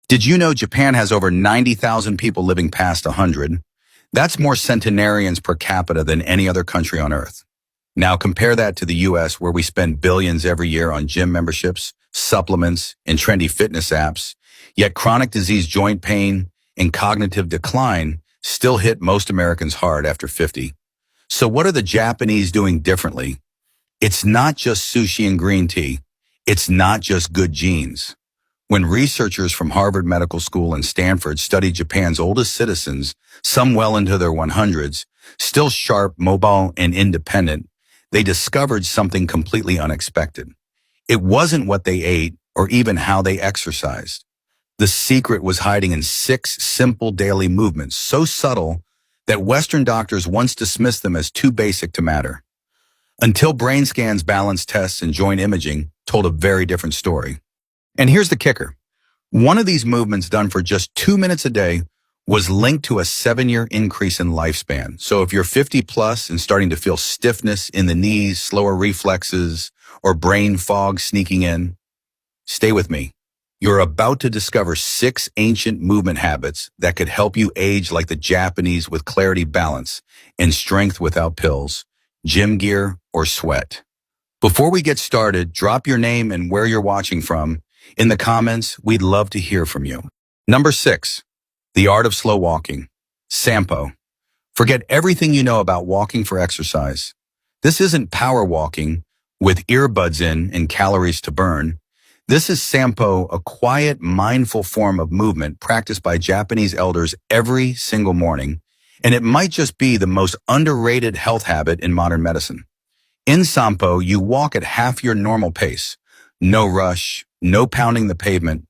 Did you know Japan has over 90,000 people living past 100? That's more centenarians per capita than any other country on Earth. Now compare that to the US, where we spend billions every year on gym memberships, supplements, and trendy fitness apps, yet chronic disease, joint pain, and cognitive decline still hit most Americans hard after 50. So what are the Japanese doing differently? It's not just sushi and green tea. It's not just good genes. When researchers from Harvard Medical School and Stanford studied Japan's oldest citizens, some well into their 100s, still sharp, mobile, and independent, they discovered something completely unexpected. It wasn't what they ate or even how they exercised. The secret was hiding in 6 simple daily movements, so subtle that Western doctors once dismissed them as too basic to matter. Until brain scans, balance tests, and joint imaging told a very different story. And here's the kicker. One of these movements, done for just 2 minutes a day, was linked to a 7-year increase in lifespan. So if you're 50 plus and starting to feel stiffness in the knees, slower reflexes, or brain fog sneaking in, stay with me. You're about to discover 6 ancient movement habits that could help you age like the Japanese, with clarity, balance, and strength without pills, gym gear, or sweat. Before we get started, drop your name and where you're watching from in the comments. We'd love to hear from you. Number 6, the art of slow walking. Sampo. Forget everything you know about walking for exercise. This isn't power walking with earbuds in and calories to burn. This is Sampo, a quiet, mindful form of movement practiced by Japanese elders every single morning, and it might just be the most underrated health habit in modern medicine. In Sampo, you walk at half your normal pace. No rush, no pounding the pavement,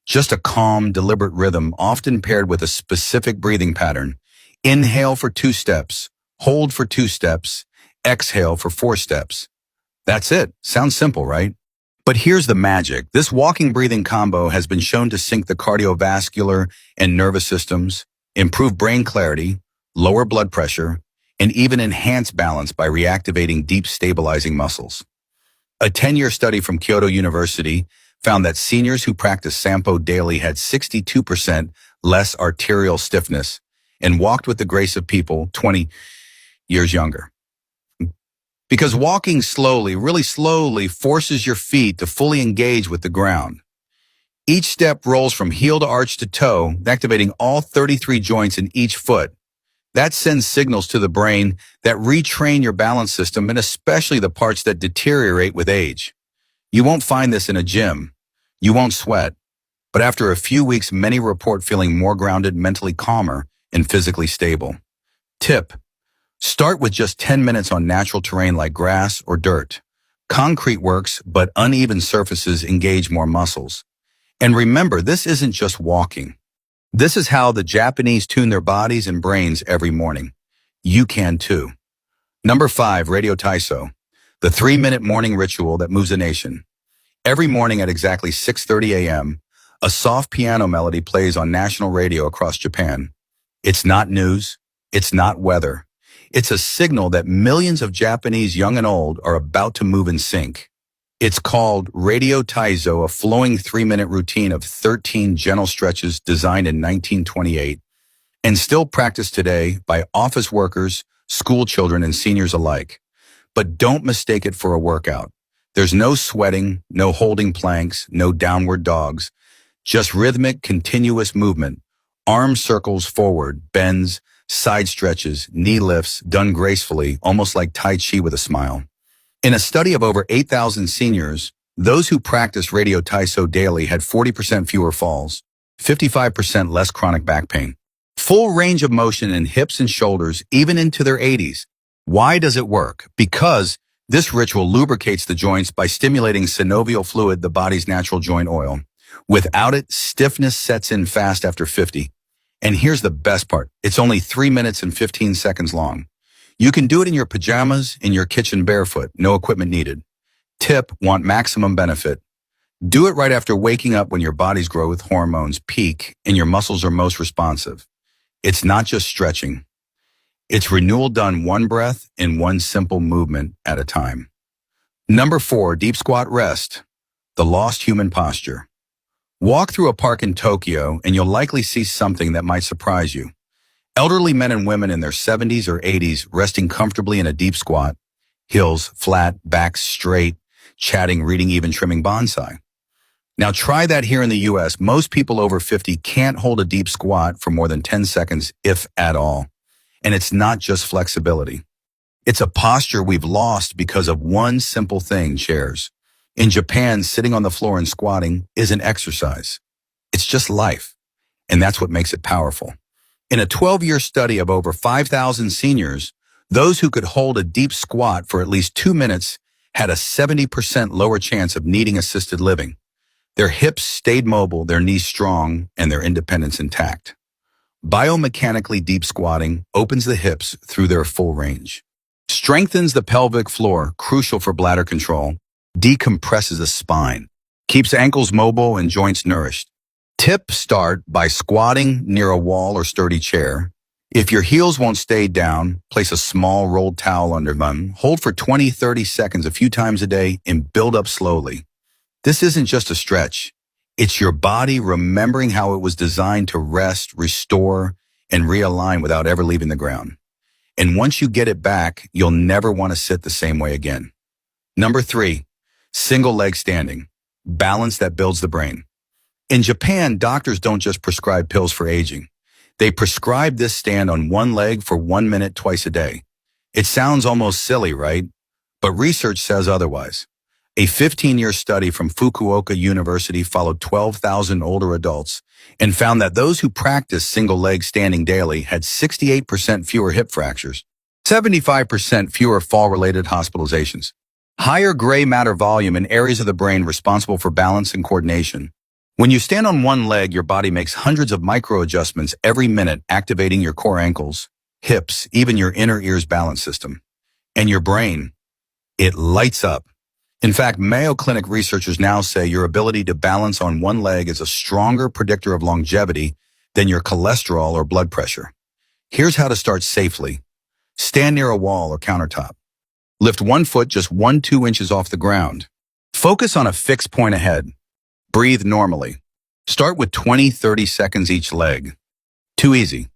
just a calm, deliberate rhythm, often paired with a specific breathing pattern. Inhale for 2 steps, hold for 2 steps, exhale for 4 steps. That's it. Sounds simple, right? But here's the magic. This walking-breathing combo has been shown to sync the cardiovascular and nervous systems, improve brain clarity, lower blood pressure, and even enhance balance by reactivating deep, stabilizing muscles. A 10-year study from Kyoto University found that seniors who practiced Sampo daily had 62% less arterial stiffness and walked with the grace of people 20 years younger. Because walking slowly, really slowly, forces your feet to fully engage with the ground. Each step rolls from heel to arch to toe, activating all 33 joints in each foot. That sends signals to the brain that retrain your balance system, and especially the parts that deteriorate with age. You won't find this in a gym. You won't sweat. But after a few weeks, many report feeling more grounded, mentally calmer, and physically stable. Tip: start with just 10 minutes on natural terrain like grass or dirt. Concrete works, but uneven surfaces engage more muscles. And remember, this isn't just walking. This is how the Japanese tune their bodies and brains every morning. You can too. Number 5, Radio Taiso, the 3-minute morning ritual that moves a nation. Every morning at exactly 6:30 a.m., a soft piano melody plays on national radio across Japan. It's not news. It's not weather. It's a signal that millions of Japanese, young and old, are about to move in sync. It's called Radio Taiso, a flowing 3-minute routine of 13 gentle stretches designed in 1928 and still practiced today by office workers, school children, and seniors alike. But don't mistake it for a workout. There's no sweating, no holding planks, no downward dogs, just rhythmic, continuous movement. Arm circles forward, bends, side stretches, knee lifts, done gracefully, almost like Tai Chi with a smile. In a study of over 8,000 seniors, those who practiced Radio Taiso daily had 40% fewer falls, 55% less chronic back pain, full range of motion in hips and shoulders, even into their 80s. Why does it work? Because this ritual lubricates the joints by stimulating synovial fluid, the body's natural joint oil. Without it, stiffness sets in fast after 50. And here's the best part. It's only 3 minutes and 15 seconds long. You can do it in your pajamas, in your kitchen barefoot, no equipment needed. Tip: want maximum benefit? Do it right after waking up when your body's growth hormones peak and your muscles are most responsive. It's not just stretching. It's renewal done one breath in one simple movement at a time. Number 4, deep squat rest, the lost human posture. Walk through a park in Tokyo and you'll likely see something that might surprise you. Elderly men and women in their 70s or 80s resting comfortably in a deep squat, heels flat, backs straight, chatting, reading, even trimming bonsai. Now try that here in the US. Most people over 50 can't hold a deep squat for more than 10 seconds, if at all. And it's not just flexibility. It's a posture we've lost because of one simple thing, chairs. In Japan, sitting on the floor and squatting isn't exercise. It's just life. And that's what makes it powerful. In a 12-year study of over 5,000 seniors, those who could hold a deep squat for at least 2 minutes had a 70% lower chance of needing assisted living. Their hips stayed mobile, their knees strong, and their independence intact. Biomechanically deep squatting opens the hips through their full range, strengthens the pelvic floor, crucial for bladder control, decompresses the spine, keeps ankles mobile and joints nourished. Tip: start by squatting near a wall or sturdy chair. If your heels won't stay down, place a small rolled towel under them. Hold for 20-30 seconds a few times a day and build up slowly. This isn't just a stretch. It's your body remembering how it was designed to rest, restore, and realign without ever leaving the ground. And once you get it back, you'll never want to sit the same way again. Number 3, single leg standing. Balance that builds the brain. In Japan, doctors don't just prescribe pills for aging. They prescribe this stand on one leg for 1 minute twice a day. It sounds almost silly, right? But research says otherwise. A 15-year study from Fukuoka University followed 12,000 older adults and found that those who practiced single leg standing daily had 68% fewer hip fractures, 75% fewer fall-related hospitalizations, higher gray matter volume in areas of the brain responsible for balance and coordination. When you stand on one leg, your body makes hundreds of micro adjustments every minute, activating your core ankles, hips, even your inner ear's balance system. And your brain, it lights up. In fact, Mayo Clinic researchers now say your ability to balance on one leg is a stronger predictor of longevity than your cholesterol or blood pressure. Here's how to start safely. Stand near a wall or countertop. Lift one foot just 1-2 inches off the ground. Focus on a fixed point ahead. Breathe normally. Start with 20-30 seconds each leg. Too easy.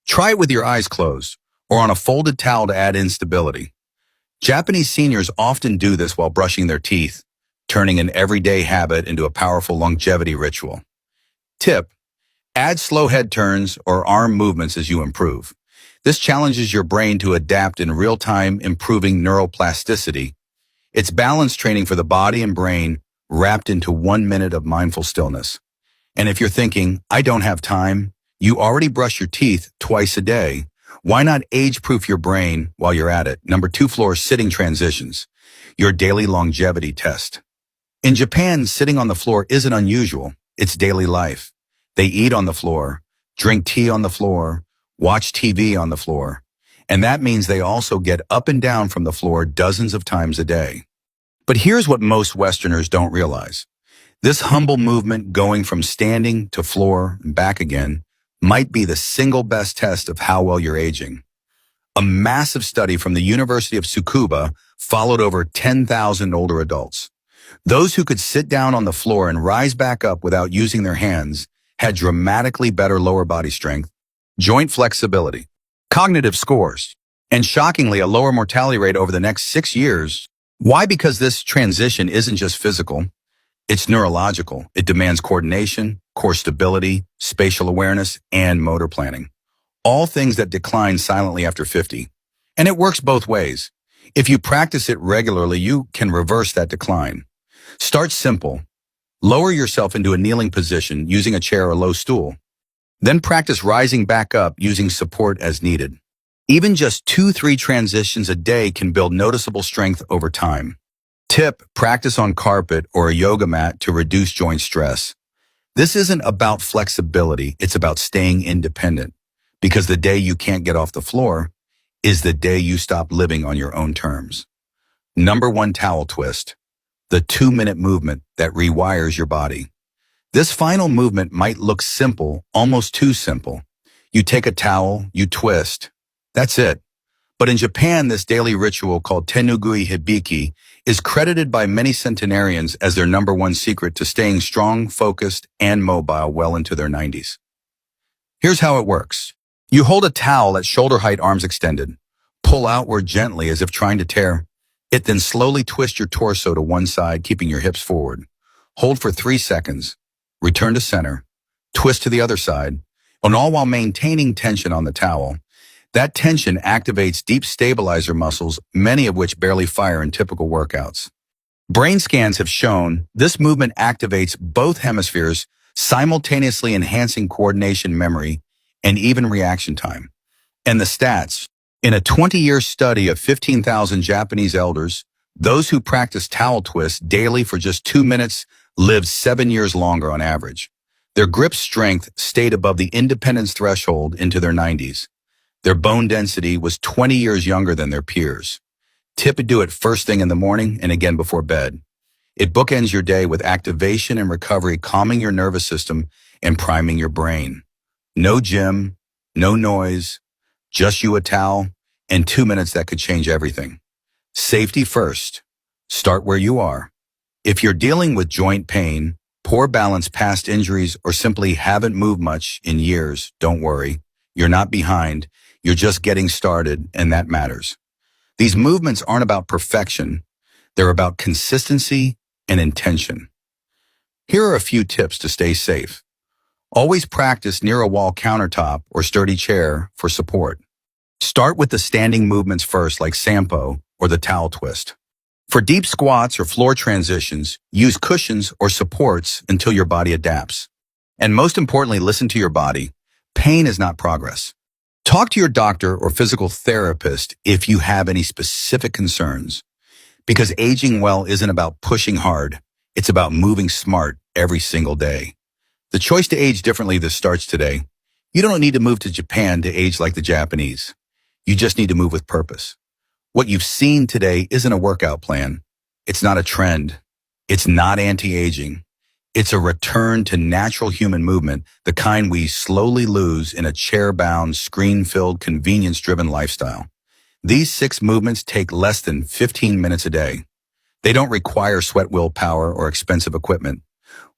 Try it with your eyes closed or on a folded towel to add instability. Japanese seniors often do this while brushing their teeth, turning an everyday habit into a powerful longevity ritual. Tip: add slow head turns or arm movements as you improve. This challenges your brain to adapt in real time, improving neuroplasticity. It's balance training for the body and brain wrapped into 1 minute of mindful stillness. And if you're thinking, I don't have time, you already brush your teeth twice a day. Why not age-proof your brain while you're at it? Number 2, floor sitting transitions, your daily longevity test. In Japan, sitting on the floor isn't unusual. It's daily life. They eat on the floor, drink tea on the floor, watch TV on the floor. And that means they also get up and down from the floor dozens of times a day. But here's what most Westerners don't realize. This humble movement going from standing to floor and back again might be the single best test of how well you're aging. A massive study from the University of Tsukuba followed over 10,000 older adults. Those who could sit down on the floor and rise back up without using their hands had dramatically better lower body strength, joint flexibility, cognitive scores, and shockingly a lower mortality rate over the next 6 years. Why? Because this transition isn't just physical. It's neurological. It demands coordination, core stability, spatial awareness, and motor planning. All things that decline silently after 50. And it works both ways. If you practice it regularly, you can reverse that decline. Start simple. Lower yourself into a kneeling position using a chair or low stool. Then practice rising back up using support as needed. Even just 2-3 transitions a day can build noticeable strength over time. Tip: practice on carpet or a yoga mat to reduce joint stress. This isn't about flexibility, it's about staying independent. Because the day you can't get off the floor is the day you stop living on your own terms. Number 1, towel twist. The 2-minute movement that rewires your body. This final movement might look simple, almost too simple. You take a towel, you twist. That's it. But in Japan, this daily ritual called Tenugui Hibiki is credited by many centenarians as their #1 secret to staying strong, focused, and mobile well into their 90s. Here's how it works. You hold a towel at shoulder height, arms extended. Pull outward gently as if trying to tear it, then slowly twist your torso to one side, keeping your hips forward. Hold for 3 seconds. Return to center. Twist to the other side, and all while maintaining tension on the towel. That tension activates deep stabilizer muscles, many of which barely fire in typical workouts. Brain scans have shown this movement activates both hemispheres, simultaneously enhancing coordination, memory, and even reaction time. And the stats: in a 20-year study of 15,000 Japanese elders, those who practiced towel twists daily for just 2 minutes lived 7 years longer on average. Their grip strength stayed above the independence threshold into their 90s. Their bone density was 20 years younger than their peers. Tip: do it first thing in the morning and again before bed. It bookends your day with activation and recovery, calming your nervous system and priming your brain. No gym, no noise, just you, a towel, and 2 minutes that could change everything. Safety first. Start where you are. If you're dealing with joint pain, poor balance, past injuries, or simply haven't moved much in years, don't worry. You're not behind. You're just getting started, and that matters. These movements aren't about perfection. They're about consistency and intention. Here are a few tips to stay safe. Always practice near a wall, countertop, or sturdy chair for support. Start with the standing movements first, like Sampo or the towel twist. For deep squats or floor transitions, use cushions or supports until your body adapts. And most importantly, listen to your body. Pain is not progress. Talk to your doctor or physical therapist if you have any specific concerns, because aging well isn't about pushing hard. It's about moving smart every single day. The choice to age differently this starts today. You don't need to move to Japan to age like the Japanese. You just need to move with purpose. What you've seen today isn't a workout plan. It's not a trend. It's not anti-aging. It's a return to natural human movement, the kind we slowly lose in a chair-bound, screen-filled, convenience-driven lifestyle. These 6 movements take less than 15 minutes a day. They don't require sweat, willpower, or expensive equipment.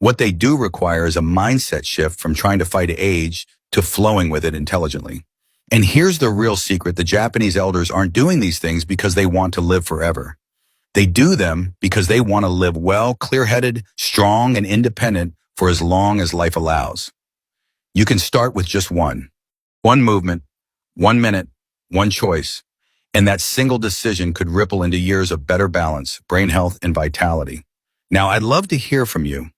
What they do require is a mindset shift from trying to fight age to flowing with it intelligently. And here's the real secret: the Japanese elders aren't doing these things because they want to live forever. They do them because they want to live well, clear-headed, strong, and independent for as long as life allows. You can start with just one movement, 1 minute, one choice, and that single decision could ripple into years of better balance, brain health, and vitality. Now, I'd love to hear from you.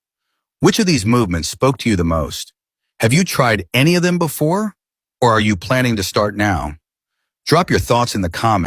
Which of these movements spoke to you the most? Have you tried any of them before? Or are you planning to start now? Drop your thoughts in the comments.